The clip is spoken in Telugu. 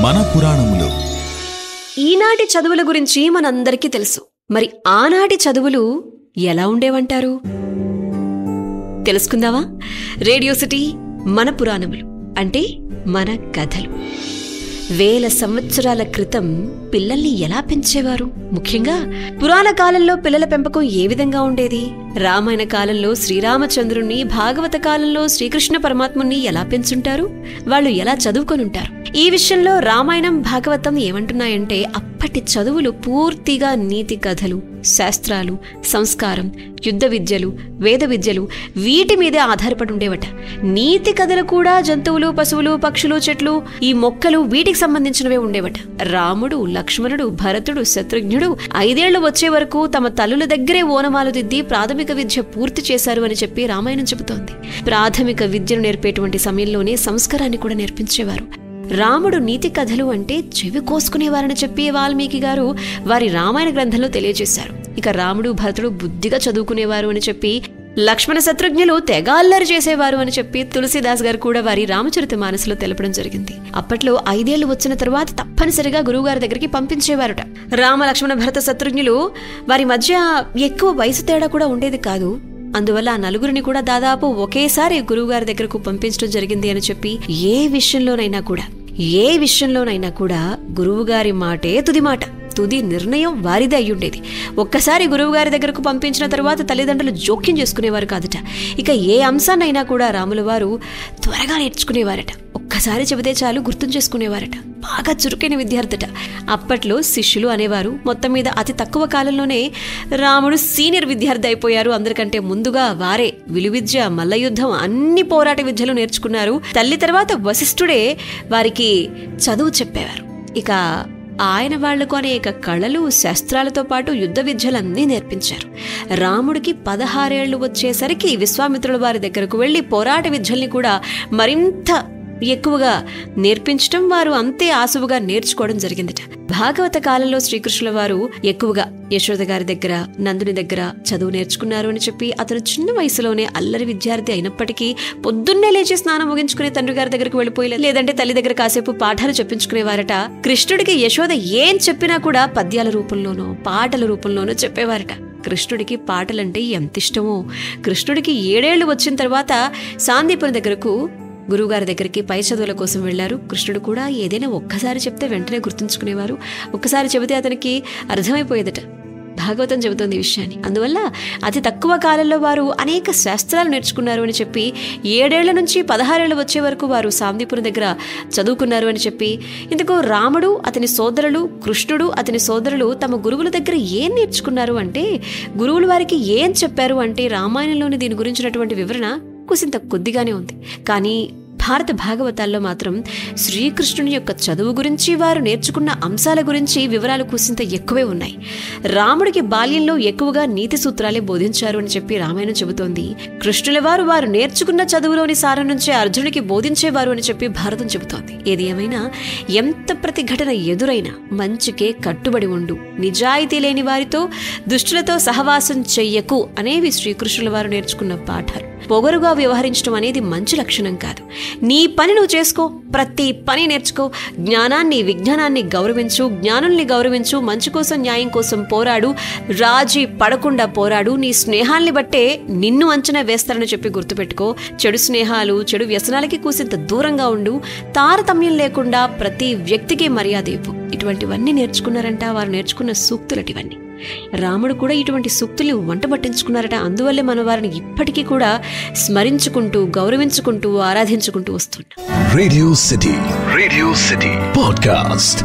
మన పురాణములు. ఈనాటి చదువుల గురించి మనందరికీ తెలుసు. మరి ఆనాటి చదువులు ఎలా ఉండేవంటారు? తెలుసుకుందావా? రేడియో సిటీ మన పురాణములు అంటే మన కథలు. వేల సంవత్సరాల క్రితం పిల్లల్ని ఎలా పెంచేవారు? ముఖ్యంగా పురాణ కాలంలో పిల్లల పెంపకం ఏ విధంగా ఉండేది? రామాయణ కాలంలో శ్రీరామచంద్రుణ్ణి, భాగవత కాలంలో శ్రీకృష్ణ పరమాత్ముని ఎలా పెంచుంటారు? వాళ్ళు ఎలా చదువుకొనుంటారు? ఈ విషయంలో రామాయణం, భాగవతం ఏమంటున్నాయంటే అప్పటి చదువులు పూర్తిగా నీతి కథలు, శాస్త్రాలు, సంస్కారం, యుద్ధ విద్యలు, వేద విద్యలు వీటి మీదే ఆధారపడి ఉండేవట. నీతి కథలు కూడా జంతువులు, పశువులు, పక్షులు, చెట్లు, ఈ మొక్కలు వీటికి సంబంధించినవే ఉండేవట. రాముడు, లక్ష్మణుడు, భరతుడు, శత్రుఘ్నుడు 5 ఏళ్లు వచ్చే వరకు తమ తల్లుల దగ్గరే ఓనమాలు దిద్ది ప్రాథమిక విద్య పూర్తి చేశారు అని చెప్పి రామాయణం చెబుతోంది. ప్రాథమిక విద్యను నేర్పేటువంటి సమయంలోనే సంస్కారాన్ని కూడా నేర్పించేవారు. రాముడు నీతి కథలు అంటే చెవి కోసుకునేవారని చెప్పి వాల్మీకి గారు వారి రామాయణ గ్రంథంలో తెలియజేశారు. ఇక రాముడు, భరతుడు బుద్ధిగా చదువుకునేవారు అని చెప్పి, లక్ష్మణ శత్రుఘ్నులు తెగ అల్లరి చేసేవారు అని చెప్పి తులసీదాస్ గారు కూడా వారి రామచరితమానసులో తెలపడం జరిగింది. అప్పట్లో 5 ఏళ్లు వచ్చిన తరువాత తప్పనిసరిగా గురువుగారి దగ్గరికి పంపించేవారట. రామ, లక్ష్మణ, భరత, శత్రుఘ్నులు వారి మధ్య ఎక్కువ వయసు తేడా కూడా ఉండేది కాదు. అందువల్ల ఆ నలుగురిని కూడా దాదాపు ఒకేసారి గురువుగారి దగ్గరకు పంపించడం జరిగింది అని చెప్పి, ఏ విషయంలోనైనా కూడా గురువుగారి మాటే తుది మాట, తుది నిర్ణయం వారిదే అయ్యుండేది. ఒక్కసారి గురువుగారి దగ్గరకు పంపించిన తర్వాత తల్లిదండ్రులు జోక్యం చేసుకునేవారు కాదట. ఇక ఏ అంశాన్నైనా కూడా రాముల వారు త్వరగా నేర్చుకునేవారట. ఒక్కసారి చెబితే చాలు గుర్తు చేసుకునేవారట. బాగా చురుకైన విద్యార్థిట. అప్పట్లో శిష్యులు అనేవారు. మొత్తం మీద అతి తక్కువ కాలంలోనే రాముడు సీనియర్ విద్యార్థి అయిపోయారు. అందరికంటే ముందుగా వారే విలువిద్య, మల్లయుద్ధం, అన్ని పోరాట విద్యలు నేర్చుకున్నారు. తల్లి తర్వాత వశిష్ఠుడే వారికి చదువు చెప్పేవారు. ఇక ఆయన వాళ్లకు అనేక కళలు, శాస్త్రాలతో పాటు యుద్ధ విద్యలన్నీ నేర్పించారు. రాముడికి 16 ఏళ్లు వచ్చేసరికి విశ్వామిత్రుల వారి దగ్గరకు వెళ్లి పోరాట విద్యల్ని కూడా మరింత ఎక్కువగా నేర్పించడం, వారు అంతే ఆసువుగా నేర్చుకోవడం జరిగిందట. భాగవత కాలంలో శ్రీకృష్ణుల వారు ఎక్కువగా యశోద గారి దగ్గర, నందుని దగ్గర చదువు నేర్చుకున్నారు అని చెప్పి, అతను చిన్న వయసులోనే అల్లరి విద్యార్థి అయినప్పటికీ పొద్దున్నే లేచి స్నానం ముగించుకుని తండ్రి గారి దగ్గరకు వెళ్ళిపోయి, లేదంటే తల్లి దగ్గర కాసేపు పాఠాలు చెప్పించుకునేవారట. కృష్ణుడికి యశోద ఏం చెప్పినా కూడా పద్యాల రూపంలోనో పాటల రూపంలోనో చెప్పేవారట. కృష్ణుడికి పాటలంటే ఎంత ఇష్టమో. కృష్ణుడికి 7 ఏళ్లు వచ్చిన తర్వాత సాందీపుని దగ్గరకు, గురువుగారి దగ్గరికి పై చదువుల కోసం వెళ్లారు. కృష్ణుడు కూడా ఏదైనా ఒక్కసారి చెప్తే వెంటనే గుర్తుంచుకునేవారు. ఒక్కసారి చెబితే అతనికి అర్థమైపోయేదట. భాగవతం చెబుతోంది ఈ విషయాన్ని. అందువల్ల అతి తక్కువ కాలంలో వారు అనేక శాస్త్రాలు నేర్చుకున్నారు అని చెప్పి, 7 ఏళ్ల నుంచి 16 ఏళ్లు వచ్చే వరకు వారు సాందీపుని దగ్గర చదువుకున్నారు అని చెప్పి, ఇందుకు రాముడు, అతని సోదరులు, కృష్ణుడు, అతని సోదరులు తమ గురువుల దగ్గర ఏం నేర్చుకున్నారు అంటే, గురువులు వారికి ఏం చెప్పారు అంటే, రామాయణంలోని దీని గురించినటువంటి వివరణ కుసింత కొద్దిగానే ఉంది. కానీ భారత భాగవతాల్లో మాత్రం శ్రీకృష్ణుని యొక్క చదువు గురించి, వారు నేర్చుకున్న అంశాల గురించి వివరాలు కుసింత ఎక్కువే ఉన్నాయి. రాముడికి బాల్యంలో ఎక్కువగా నీతి సూత్రాలే బోధించారు అని చెప్పి రామాయణం చెబుతోంది. కృష్ణుల వారు నేర్చుకున్న చదువులోని సారం నుంచే అర్జునుడికి బోధించేవారు అని చెప్పి భారతం చెబుతోంది. ఏది ఏమైనా ఎంత ప్రతిఘటన ఎదురైనా మంచికే కట్టుబడి ఉండు, నిజాయితీ లేని వారితో, దుష్టులతో సహవాసం చెయ్యకు అనేవి శ్రీకృష్ణుల వారు నేర్చుకున్న పాఠాలు. పొగరుగా వ్యవహరించడం అనేది మంచి లక్షణం కాదు. నీ పని నువ్వు చేసుకో, ప్రతి పని నేర్చుకో, జ్ఞానాన్ని, విజ్ఞానాన్ని గౌరవించు, జ్ఞానుల్ని గౌరవించు, మంచి కోసం, న్యాయం కోసం పోరాడు, రాజీ పడకుండా పోరాడు. నీ స్నేహాల్ని బట్టే నిన్ను అంచనా వేస్తారని చెప్పి గుర్తుపెట్టుకో. చెడు స్నేహాలు, చెడు వ్యసనాలకి కూసింత దూరంగా ఉండు. తారతమ్యం లేకుండా ప్రతి వ్యక్తికి మర్యాద ఇవ్వు. ఇటువంటివన్నీ నేర్చుకున్నారంట. వారు నేర్చుకున్న సూక్తులటి ఇవన్నీ. రాముడు కూడా ఇటువంటి సూక్తుల్ని వంట పట్టించుకున్నారట. అందువల్లే మన వారిని ఇప్పటికీ కూడా స్మరించుకుంటూ, గౌరవించుకుంటూ, ఆరాధించుకుంటూ వస్తున్నాం. Radio city podcast.